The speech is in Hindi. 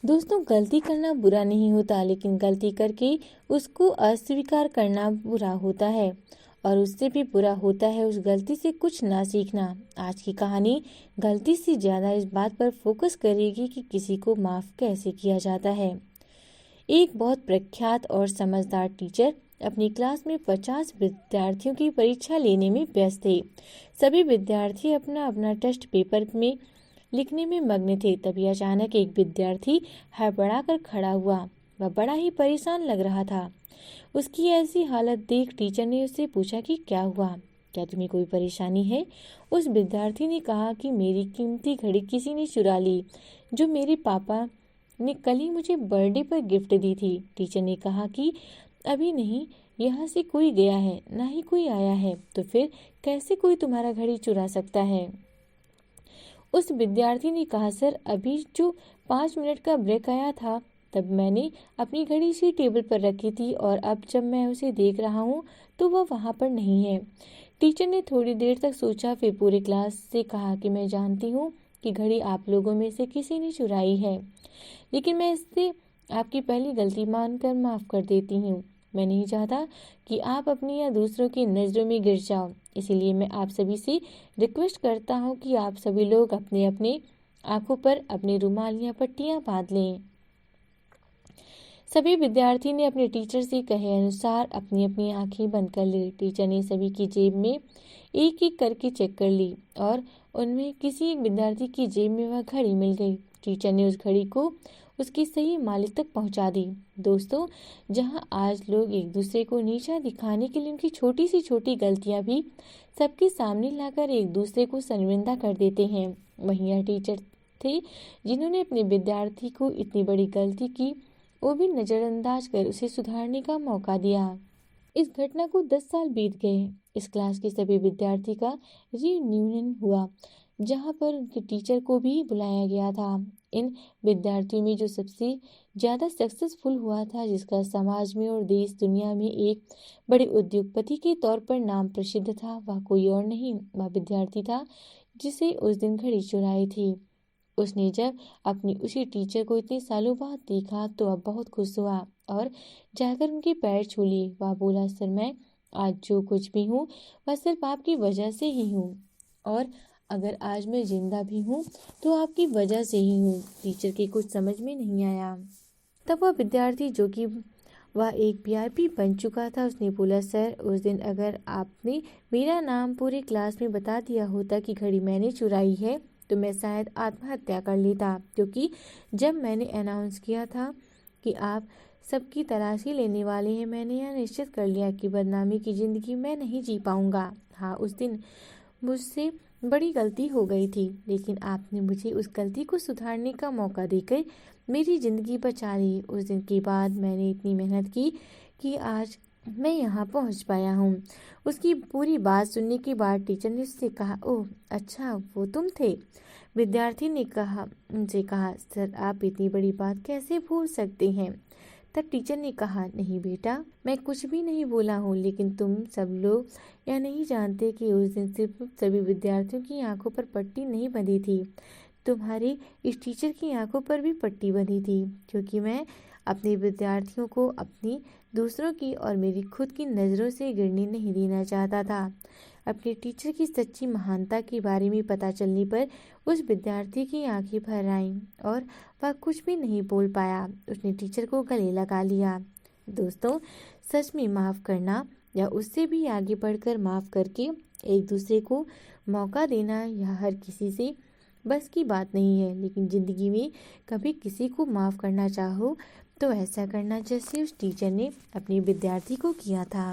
दोस्तों, गलती करना बुरा नहीं होता, लेकिन गलती करके उसको अस्वीकार करना बुरा होता है। और उससे भी बुरा होता है उस गलती से कुछ ना सीखना। आज की कहानी गलती से ज़्यादा इस बात पर फोकस करेगी कि किसी को माफ़ कैसे किया जाता है। एक बहुत प्रख्यात और समझदार टीचर अपनी क्लास में 50 विद्यार्थियों की परीक्षा लेने में व्यस्त थे। सभी विद्यार्थी अपना अपना टेस्ट पेपर में लिखने में मग्न थे। तभी अचानक एक विद्यार्थी हड़बड़ा कर खड़ा हुआ। वह बड़ा ही परेशान लग रहा था। उसकी ऐसी हालत देख टीचर ने उससे पूछा कि क्या हुआ, क्या तुम्हें कोई परेशानी है। उस विद्यार्थी ने कहा कि मेरी कीमती घड़ी किसी ने चुरा ली, जो मेरे पापा ने कल ही मुझे बर्थडे पर गिफ्ट दी थी। टीचर ने कहा कि अभी नहीं, यहाँ से कोई गया है, ना ही कोई आया है, तो फिर कैसे कोई तुम्हारा घड़ी चुरा सकता है। उस विद्यार्थी ने कहा, सर अभी जो 5 मिनट का ब्रेक आया था तब मैंने अपनी घड़ी इसी टेबल पर रखी थी, और अब जब मैं उसे देख रहा हूँ तो वह वहाँ पर नहीं है। टीचर ने थोड़ी देर तक सोचा, फिर पूरी क्लास से कहा कि मैं जानती हूँ कि घड़ी आप लोगों में से किसी ने चुराई है, लेकिन मैं इससे आपकी पहली गलती मानकर माफ़ कर देती हूँ। मैं नहीं चाहता कि आप अपनी या दूसरों की नज़रों में गिर जाओ, इसीलिए मैं आप सभी से रिक्वेस्ट करता हूँ कि आप सभी लोग अपने अपने आंखों पर अपने रुमाल या पट्टियाँ बांध लें। सभी विद्यार्थी ने अपने टीचर से कहे अनुसार अपनी अपनी आंखें बंद कर ली। टीचर ने सभी की जेब में एक एक करके चेक कर ली और उनमें किसी एक विद्यार्थी की जेब में वह घड़ी मिल गई। टीचर ने उस घड़ी को उसके सही मालिक तक पहुंचा दी। दोस्तों, जहां आज लोग एक दूसरे को नीचा दिखाने के लिए उनकी छोटी सी छोटी गलतियां भी सबके सामने लाकर एक दूसरे को शर्मिंदा कर देते हैं, वहीं यह टीचर थे जिन्होंने अपने विद्यार्थी को इतनी बड़ी गलती की वो भी नजरअंदाज कर उसे सुधारने का मौका दिया। इस घटना को 10 साल बीत गए। इस क्लास के सभी विद्यार्थी का रियूनियन हुआ, जहां पर उनके टीचर को भी बुलाया गया था। इन विद्यार्थियों में जो सबसे ज्यादा सक्सेसफुल हुआ था, जिसका समाज में और देश दुनिया में एक बड़े उद्योगपति के तौर पर नाम प्रसिद्ध था, वह कोई और नहीं, वह विद्यार्थी था जिसे उस दिन घड़ी चुराई थी। उसने जब अपनी उसी टीचर को इतने सालों बाद देखा तो अब बहुत खुश हुआ और जाकर उनके पैर छू लिए। वह बोला, सर मैं आज जो कुछ भी हूँ वह सिर्फ आपकी वजह से ही हूँ, और अगर आज मैं जिंदा भी हूँ तो आपकी वजह से ही हूँ। टीचर के कुछ समझ में नहीं आया। तब वह विद्यार्थी, जो कि वह एक वीआईपी बन चुका था, उसने बोला, सर उस दिन अगर आपने मेरा नाम पूरी क्लास में बता दिया होता कि घड़ी मैंने चुराई है तो मैं शायद आत्महत्या कर लेता, क्योंकि जब मैंने अनाउंस किया था कि आप सबकी तलाशी लेने वाले हैं, मैंने यह निश्चित कर लिया कि बदनामी की ज़िंदगी मैं नहीं जी पाऊंगा। हाँ, उस दिन मुझसे बड़ी गलती हो गई थी, लेकिन आपने मुझे उस गलती को सुधारने का मौका देकर मेरी ज़िंदगी बचा ली। उस दिन के बाद मैंने इतनी मेहनत की कि आज मैं यहाँ पहुँच पाया हूँ। उसकी पूरी बात सुनने के बाद टीचर ने उससे कहा, ओह अच्छा, वो तुम थे। विद्यार्थी ने उनसे कहा, सर आप इतनी बड़ी बात कैसे भूल सकते हैं। तब टीचर ने कहा, नहीं बेटा, मैं कुछ भी नहीं बोला हूँ, लेकिन तुम सब लोग यह नहीं जानते कि उस दिन सिर्फ सभी विद्यार्थियों की आंखों पर पट्टी नहीं बंधी थी, तुम्हारे इस टीचर की आंखों पर भी पट्टी बंधी थी, क्योंकि मैं अपने विद्यार्थियों को अपनी, दूसरों की और मेरी खुद की नज़रों से गिरने नहीं देना चाहता था। अपने टीचर की सच्ची महानता के बारे में पता चलने पर उस विद्यार्थी की आंखें भर आईं और वह कुछ भी नहीं बोल पाया। उसने टीचर को गले लगा लिया। दोस्तों, सच में माफ़ करना या उससे भी आगे बढ़कर माफ़ करके एक दूसरे को मौका देना, यह हर किसी से बस की बात नहीं है, लेकिन ज़िंदगी में कभी किसी को माफ़ करना चाहो तो ऐसा करना जैसे उस टीचर ने अपने विद्यार्थी को किया था।